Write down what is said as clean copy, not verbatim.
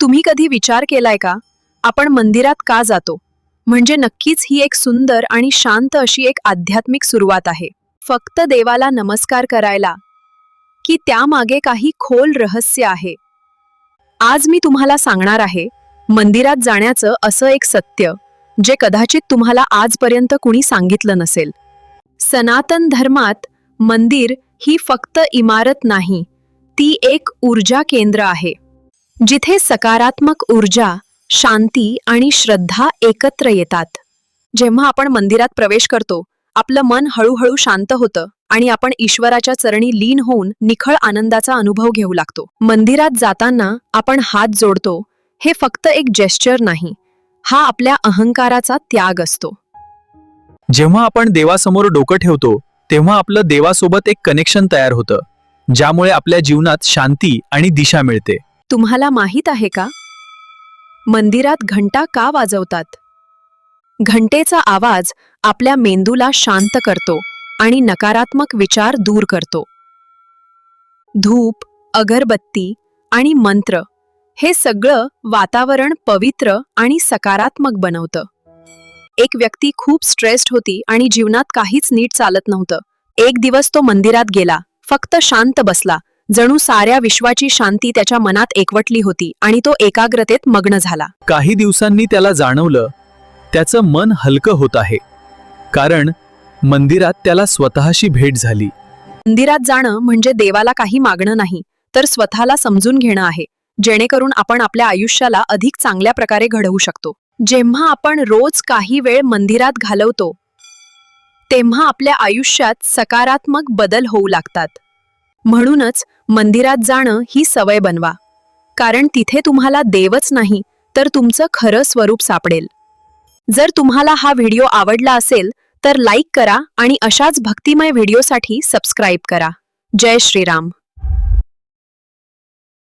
तुम्ही कधी विचार केलाय का, आपण मंदिरात का जातो? म्हणजे नक्कीच ही एक सुंदर आणि शांत अशी एक आध्यात्मिक सुरुवात आहे. फक्त देवाला नमस्कार करायला, की त्यामागे काही खोल रहस्य आहे? आज मी तुम्हाला सांगणार आहे मंदिरात जाण्याचं असं एक सत्य, जे कदाचित तुम्हाला आजपर्यंत कुणी सांगितलं नसेल. सनातन धर्मात मंदिर ही फक्त इमारत नाही, ती एक ऊर्जा केंद्र आहे, जिथे सकारात्मक ऊर्जा, शांती आणि श्रद्धा एकत्र येतात. जेव्हा आपण मंदिरात प्रवेश करतो, आपलं मन हळूहळू शांत होतं आणि आपण ईश्वराच्या चरणी लीन होऊन निखळ आनंदाचा अनुभव घेऊ लागतो. मंदिरात जाताना आपण हात जोडतो, हे फक्त एक जेस्चर नाही, हा आपल्या अहंकाराचा त्याग असतो. जेव्हा आपण देवासमोर डोकं ठेवतो तेव्हा आपलं देवासोबत एक कनेक्शन तयार होतं, ज्यामुळे आपल्या जीवनात शांती आणि दिशा मिळते. तुम्हाला माहीत आहे का, मंदिरात घंटा का वाजवतात? घंटेचा आवाज आपल्या मेंदूला शांत करतो आणि नकारात्मक विचार दूर करतो. धूप, अगरबत्ती आणि मंत्र हे सगळं वातावरण पवित्र आणि सकारात्मक बनवतं. एक व्यक्ती खूप स्ट्रेस्ड होती आणि जीवनात काहीच नीट चालत नव्हतं. एक दिवस तो मंदिरात गेला, फक्त शांत बसला, जणू साऱ्या विश्वाची शांती त्याच्या मनात एकवटली होती आणि तो एकाग्रतेत मग्न झाला. काही दिवसांनी त्याला जाणवलं, त्याचं मन हलकं होत आहे, कारण मंदिरात त्याला स्वतःशी भेट झाली. मंदिरात जाणं म्हणजे देवाला काही मागणं नाही, तर स्वतःला समजून घेणं आहे, जेणेकरून आपण आपल्या आयुष्याला अधिक चांगल्या प्रकारे घडवू शकतो. जेव्हा आपण रोज काही वेळ मंदिरात घालवतो, तेव्हा आपल्या आयुष्यात सकारात्मक बदल होऊ लागतात. म्हणूनच मंदिरात जाणं ही सवय बनवा, कारण तिथे तुम्हाला देवच नाही, तर तुमचं खरं स्वरूप सापडेल. जर तुम्हाला हा व्हिडिओ आवडला असेल तर लाईक करा आणि अशाच भक्तिमय व्हिडिओसाठी सबस्क्राईब करा. जय श्रीराम.